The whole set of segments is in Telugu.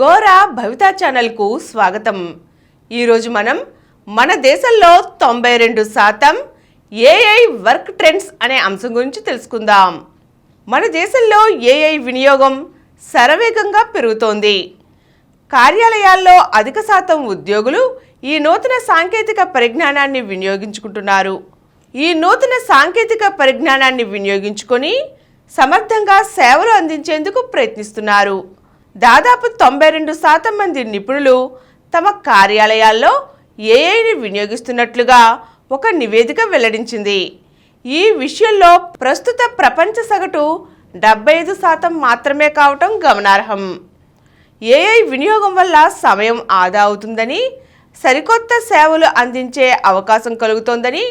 గోరా భవితా ఛానల్కు స్వాగతం. ఈరోజు మనం మన దేశంలో 92% ఏఐ వర్క్ ట్రెండ్స్ అనే అంశం గురించి తెలుసుకుందాం. మన దేశంలో ఏఐ వినియోగం శరవేగంగా పెరుగుతోంది. కార్యాలయాల్లో అధిక శాతం ఉద్యోగులు ఈ నూతన సాంకేతిక పరిజ్ఞానాన్ని వినియోగించుకుంటున్నారు. ఈ నూతన సాంకేతిక పరిజ్ఞానాన్ని వినియోగించుకొని సమర్థంగా సేవలు అందించేందుకు ప్రయత్నిస్తున్నారు. దాదాపు 92% మంది నిపుణులు తమ కార్యాలయాల్లో ఏఐని వినియోగిస్తున్నట్లుగా ఒక నివేదిక వెల్లడించింది. ఈ విషయంలో ప్రస్తుత ప్రపంచ సగటు 75% మాత్రమే కావటం గమనార్హం. ఏఐ వినియోగం వల్ల సమయం ఆదా అవుతుందని, సరికొత్త సేవలు అందించే అవకాశం కలుగుతోందని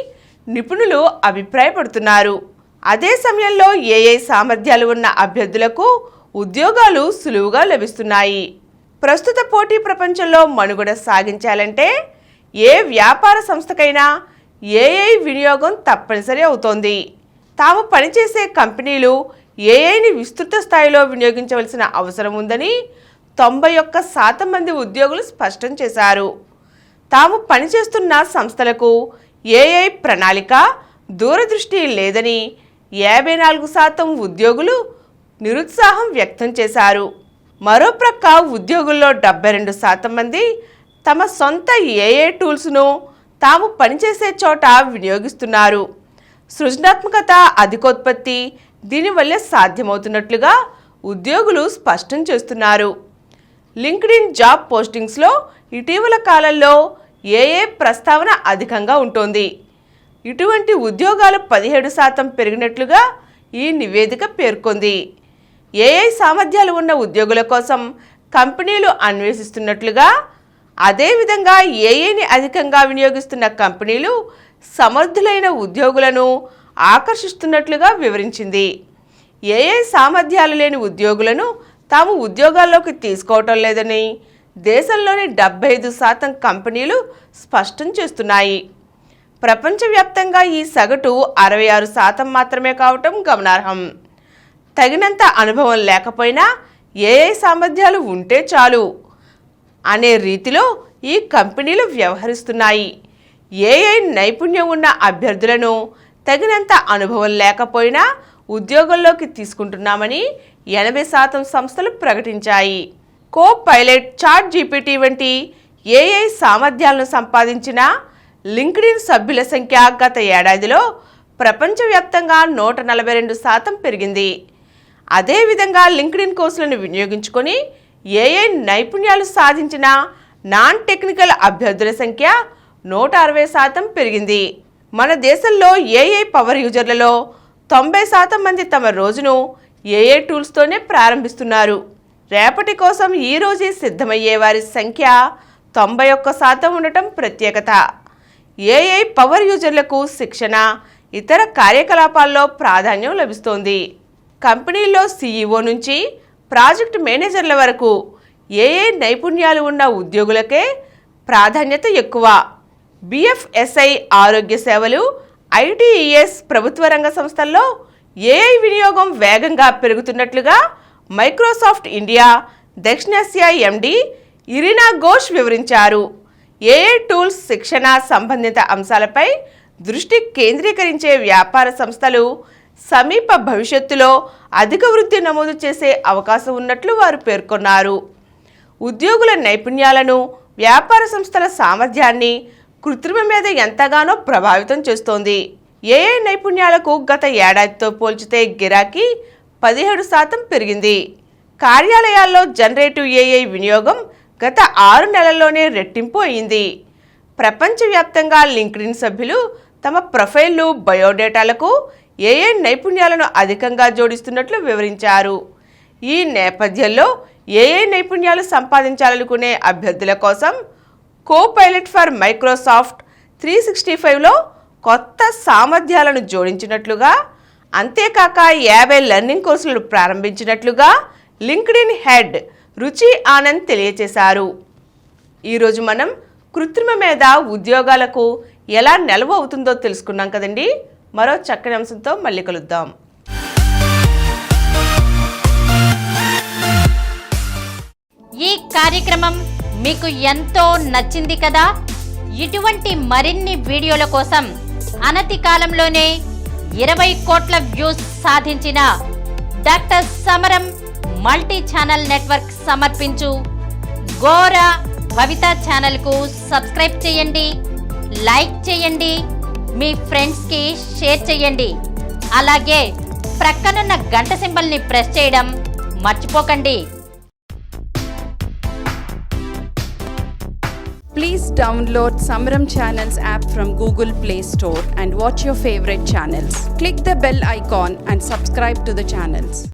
నిపుణులు అభిప్రాయపడుతున్నారు. అదే సమయంలో ఏఐ సామర్థ్యాలు ఉన్న అభ్యర్థులకు ఉద్యోగాలు సులువుగా లభిస్తున్నాయి. ప్రస్తుత పోటీ ప్రపంచంలో మనుగడ సాగించాలంటే ఏ వ్యాపార సంస్థకైనా ఏఐ వినియోగం తప్పనిసరి అవుతోంది. తాము పనిచేసే కంపెనీలు ఏఐని విస్తృత స్థాయిలో వినియోగించవలసిన అవసరం ఉందని 91% మంది ఉద్యోగులు స్పష్టం చేశారు. తాము పనిచేస్తున్న సంస్థలకు ఏఐ ప్రణాళిక, దూరదృష్టి లేదని 54% ఉద్యోగులు నిరుత్సాహం వ్యక్తం చేశారు. మరోప్రక్క ఉద్యోగుల్లో 72% మంది తమ సొంత ఏఐ టూల్స్ను తాము పనిచేసే చోట వినియోగిస్తున్నారు. సృజనాత్మకత, అధికోత్పత్తి దీనివల్లే సాధ్యమవుతున్నట్లుగా ఉద్యోగులు స్పష్టం చేస్తున్నారు. లింక్డ్ఇన్ జాబ్ పోస్టింగ్స్లో ఇటీవల కాలంలో ఏఐ ప్రస్తావన అధికంగా ఉంటుంది. ఇటువంటి ఉద్యోగాలు 17% పెరిగినట్లుగా ఈ నివేదిక పేర్కొంది. ఏఐ సామర్థ్యాలు ఉన్న ఉద్యోగుల కోసం కంపెనీలు అన్వేషిస్తున్నట్లుగా, అదేవిధంగా ఏఐని అధికంగా వినియోగిస్తున్న కంపెనీలు సమర్థులైన ఉద్యోగులను ఆకర్షిస్తున్నట్లుగా వివరించింది. ఏఐ సామర్థ్యాలు లేని ఉద్యోగులను తాము ఉద్యోగాల్లోకి తీసుకోవటం లేదని దేశంలోని 75% కంపెనీలు స్పష్టం చేస్తున్నాయి. ప్రపంచవ్యాప్తంగా ఈ సగటు 66% మాత్రమే కావటం గమనార్హం. తగినంత అనుభవం లేకపోయినా ఏఐ సామర్థ్యాలు ఉంటే చాలు అనే రీతిలో ఈ కంపెనీలు వ్యవహరిస్తున్నాయి. ఏఐ నైపుణ్యం ఉన్న అభ్యర్థులను తగినంత అనుభవం లేకపోయినా ఉద్యోగంలోకి తీసుకుంటున్నామని 80% సంస్థలు ప్రకటించాయి. కో పైలట్, చాట్ జీపీటీ వంటి ఏఐ సామర్థ్యాలను సంపాదించిన లింక్డ్ఇన్ సభ్యుల సంఖ్య గత ఏడాదిలో ప్రపంచవ్యాప్తంగా 142% పెరిగింది. అదేవిధంగా లింక్డ్ఇన్ కోర్సులను వినియోగించుకొని ఏఐ నైపుణ్యాలు సాధించిన నాన్ టెక్నికల్ అభ్యర్థుల సంఖ్య 160% పెరిగింది. మన దేశంలో ఏఐ పవర్ యూజర్లలో 90% మంది తమ రోజును ఏఐ టూల్స్తోనే ప్రారంభిస్తున్నారు. రేపటి కోసం ఈ రోజే సిద్ధమయ్యే వారి సంఖ్య 91% ఉండటం ప్రత్యేకత. ఏఐ పవర్ యూజర్లకు శిక్షణ, ఇతర కార్యకలాపాల్లో ప్రాధాన్యం లభిస్తోంది. కంపెనీల్లో సీఈఓ నుంచి ప్రాజెక్ట్ మేనేజర్ల వరకు ఏఐ నైపుణ్యాలు ఉన్న ఉద్యోగులకే ప్రాధాన్యత ఎక్కువ. బిఎఫ్ఎస్ఐ ఆరోగ్య సేవలు, ఐటీఈఎస్ ప్రభుత్వ రంగ సంస్థల్లో ఏఐ వినియోగం వేగంగా పెరుగుతున్నట్లుగా మైక్రోసాఫ్ట్ ఇండియా దక్షిణాసియా ఎండి ఇరినా ఘోష్ వివరించారు. ఏఐ టూల్స్, శిక్షణ సంబంధిత అంశాలపై దృష్టి కేంద్రీకరించే వ్యాపార సంస్థలు సమీప భవిష్యత్తులో అధిక వృద్ధి నమోదు చేసే అవకాశం ఉన్నట్లు వారు పేర్కొన్నారు. ఉద్యోగుల నైపుణ్యాలను, వ్యాపార సంస్థల సామర్థ్యాన్ని కృత్రిమ మీద ఎంతగానో ప్రభావితం చేస్తోంది. ఏఐ నైపుణ్యాలకు గత ఏడాదితో పోల్చితే గిరాకీ 17% పెరిగింది. కార్యాలయాల్లో జనరేటివ్ ఏఐ వినియోగం గత 6 నెలల్లోనే రెట్టింపు అయింది. ప్రపంచవ్యాప్తంగా లింక్డ్ఇన్ సభ్యులు తమ ప్రొఫైళ్లు, బయోడేటాలకు ఏఐ నైపుణ్యాలను అధికంగా జోడిస్తున్నట్లు వివరించారు. ఈ నేపథ్యంలో ఏఐ నైపుణ్యాలు సంపాదించాలనుకునే అభ్యర్థుల కోసం కో పైలట్ ఫర్ మైక్రోసాఫ్ట్ 365లో కొత్త సామర్థ్యాలను జోడించినట్లుగా, అంతేకాక 50 లెర్నింగ్ కోర్సులను ప్రారంభించినట్లుగా లింక్డ్ఇన్ హెడ్ రుచి ఆనంద్ తెలియజేశారు. ఈరోజు మనం కృత్రిమ మీద ఉద్యోగాలకు ఎలా నిల్వ అవుతుందో తెలుసుకున్నాం కదండి. మరో చక్కని అంశంతో మళ్ళీ కలుద్దాం. ఈ కార్యక్రమం మీకు ఎంతో నచ్చింది కదా. ఇటువంటి మరిన్ని వీడియోల కోసం అనతి కాలంలోనే 20 కోట్ల వ్యూస్ సాధించిన డాక్టర్ సమరం మల్టీ ఛానల్ నెట్వర్క్ సమర్పించు గోరా భవిత ఛానల్కు సబ్స్క్రైబ్ చేయండి, లైక్ చేయండి, మీ ఫ్రెండ్స్కి షేర్ చేయండి. అలాగే ప్రక్కనున్న గంట సింబల్ని ప్రెస్ చేయడం మర్చిపోకండి. Please download Samaram Channels app from Google Play Store and watch your favorite channels. Click the bell icon and subscribe to the channels.